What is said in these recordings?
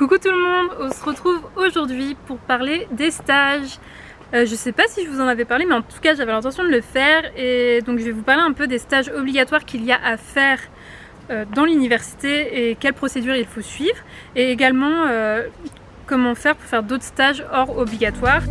Coucou tout le monde, on se retrouve aujourd'hui pour parler des stages. Je sais pas si je vous en avais parlé, mais en tout cas j'avais l'intention de le faire et donc je vais vous parler un peu des stages obligatoires qu'il y a à faire dans l'université et quelles procédures il faut suivre, et également comment faire pour faire d'autres stages hors obligatoires.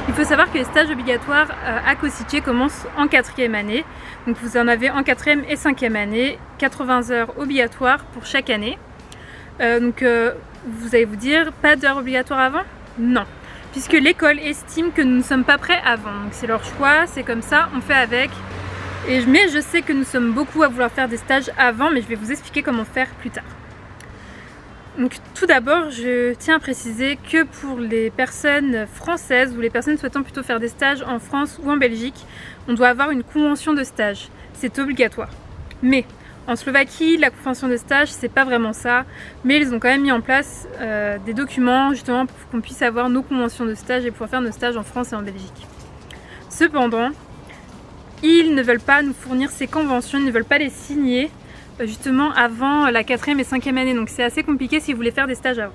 Il faut savoir que les stages obligatoires à Košice commencent en 4e année. Donc vous en avez en 4e et 5e année, 80 heures obligatoires pour chaque année. Vous allez vous dire, pas d'heures obligatoires avant? Non, puisque l'école estime que nous ne sommes pas prêts avant. Donc c'est leur choix, c'est comme ça, on fait avec. Mais je sais que nous sommes beaucoup à vouloir faire des stages avant, mais je vais vous expliquer comment faire plus tard. Donc tout d'abord, je tiens à préciser que pour les personnes françaises ou les personnes souhaitant plutôt faire des stages en France ou en Belgique, on doit avoir une convention de stage. C'est obligatoire. Mais en Slovaquie, la convention de stage, c'est pas vraiment ça. Mais ils ont quand même mis en place des documents justement pour qu'on puisse avoir nos conventions de stage et pouvoir faire nos stages en France et en Belgique. Cependant, ils ne veulent pas nous fournir ces conventions, ils ne veulent pas les signer justement avant la 4e et 5e année, donc c'est assez compliqué si vous voulez faire des stages avant.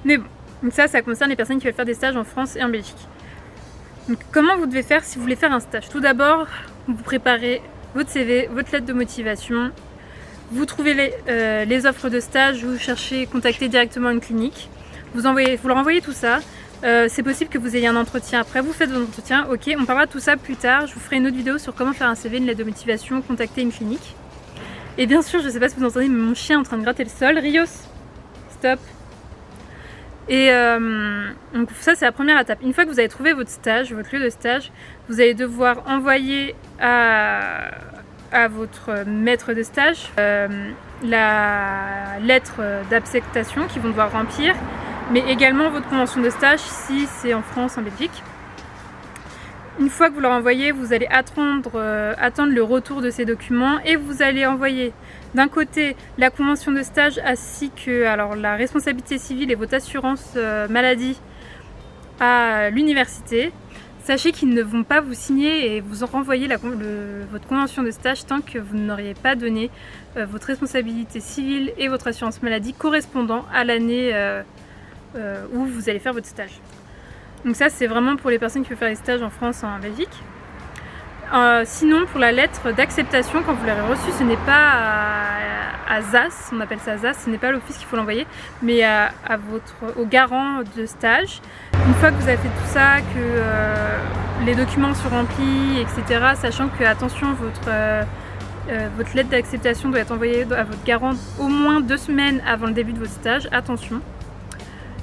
Mais bon, donc ça concerne les personnes qui veulent faire des stages en France et en Belgique. Donc comment vous devez faire si vous voulez faire un stage? Tout d'abord, vous préparez votre CV, votre lettre de motivation, vous trouvez les offres de stage, vous cherchez contacter directement une clinique, vous leur envoyez tout ça. C'est possible que vous ayez un entretien après, vous faites votre entretien, ok, on parlera de tout ça plus tard, je vous ferai une autre vidéo sur comment faire un CV, une lettre de motivation, contacter une clinique. Et bien sûr, je ne sais pas si vous entendez, mais mon chien est en train de gratter le sol. Rios, stop. Et donc ça, c'est la première étape. Une fois que vous avez trouvé votre stage, votre lieu de stage, vous allez devoir envoyer à votre maître de stage la lettre d'acceptation qu'ils vont devoir remplir, mais également votre convention de stage si c'est en France, en Belgique. Une fois que vous leur envoyez, vous allez attendre le retour de ces documents et vous allez envoyer d'un côté la convention de stage ainsi que la responsabilité civile et votre assurance maladie à l'université. Sachez qu'ils ne vont pas vous signer et vous renvoyer votre convention de stage tant que vous n'auriez pas donné votre responsabilité civile et votre assurance maladie correspondant à l'année où vous allez faire votre stage. Donc ça, c'est vraiment pour les personnes qui veulent faire des stages en France ou en Belgique. Sinon, pour la lettre d'acceptation, quand vous l'avez reçue, ce n'est pas à ZAS, on appelle ça ZAS, ce n'est pas à l'office qu'il faut l'envoyer, mais au garant de stage. Une fois que vous avez fait tout ça, que les documents sont remplis, etc., sachant que, attention, votre lettre d'acceptation doit être envoyée à votre garant au moins 2 semaines avant le début de votre stage, attention.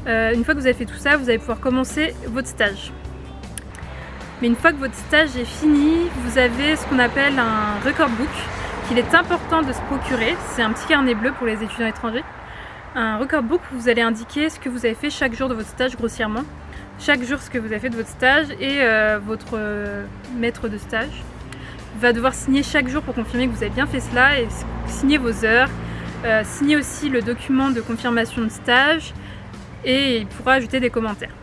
Une fois que vous avez fait tout ça, vous allez pouvoir commencer votre stage. Mais une fois que votre stage est fini, vous avez ce qu'on appelle un record book qu'il est important de se procurer. C'est un petit carnet bleu pour les étudiants étrangers. Un record book où vous allez indiquer ce que vous avez fait chaque jour de votre stage grossièrement. Chaque jour ce que vous avez fait de votre stage, et votre maître de stage va devoir signer chaque jour pour confirmer que vous avez bien fait cela et signer vos heures. Signer aussi le document de confirmation de stage. Et il pourra ajouter des commentaires.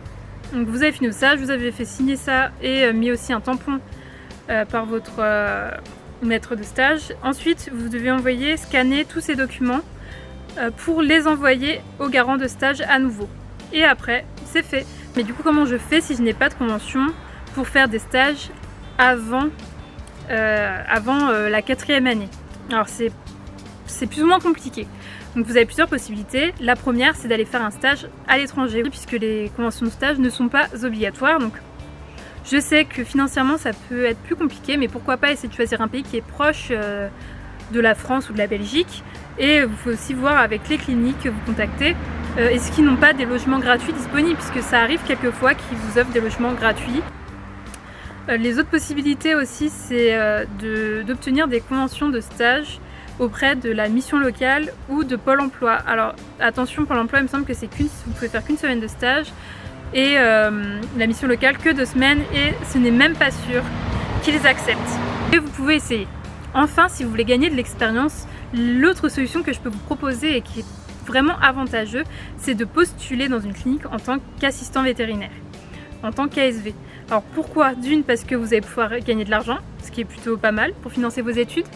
Donc vous avez fini le stage, vous avez fait signer ça et mis aussi un tampon par votre maître de stage. Ensuite, vous devez scanner tous ces documents pour les envoyer au garant de stage à nouveau. Et après, c'est fait. Mais du coup, comment je fais si je n'ai pas de convention pour faire des stages avant la 4e année? Alors c'est plus ou moins compliqué. Donc vous avez plusieurs possibilités. La première, c'est d'aller faire un stage à l'étranger, puisque les conventions de stage ne sont pas obligatoires. Donc je sais que financièrement ça peut être plus compliqué, mais pourquoi pas essayer de choisir un pays qui est proche de la France ou de la Belgique. Et vous pouvez aussi voir avec les cliniques que vous contactez, est-ce qu'ils n'ont pas des logements gratuits disponibles, puisque ça arrive quelquefois qu'ils vous offrent des logements gratuits. Les autres possibilités aussi, c'est d'obtenir des conventions de stage auprès de la mission locale ou de Pôle emploi. Alors attention, Pôle emploi, il me semble que vous pouvez faire qu'une semaine de stage, et la mission locale que 2 semaines, et ce n'est même pas sûr qu'ils acceptent. Et vous pouvez essayer. Enfin, si vous voulez gagner de l'expérience, l'autre solution que je peux vous proposer et qui est vraiment avantageux, c'est de postuler dans une clinique en tant qu'assistant vétérinaire. en tant qu'ASV. Alors pourquoi? D'une, parce que vous allez pouvoir gagner de l'argent, ce qui est plutôt pas mal pour financer vos études.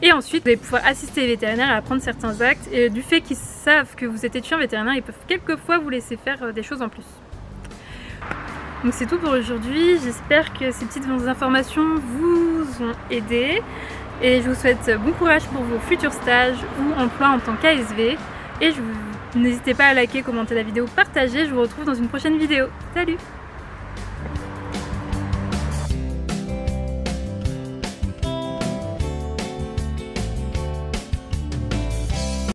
Et ensuite, vous allez pouvoir assister les vétérinaires à apprendre certains actes. Et du fait qu'ils savent que vous êtes étudiant vétérinaire, ils peuvent quelquefois vous laisser faire des choses en plus. Donc c'est tout pour aujourd'hui. J'espère que ces petites informations vous ont aidé. Et je vous souhaite bon courage pour vos futurs stages ou emplois en tant qu'ASV. Et n'hésitez pas à liker, commenter la vidéo, partager. Je vous retrouve dans une prochaine vidéo. Salut!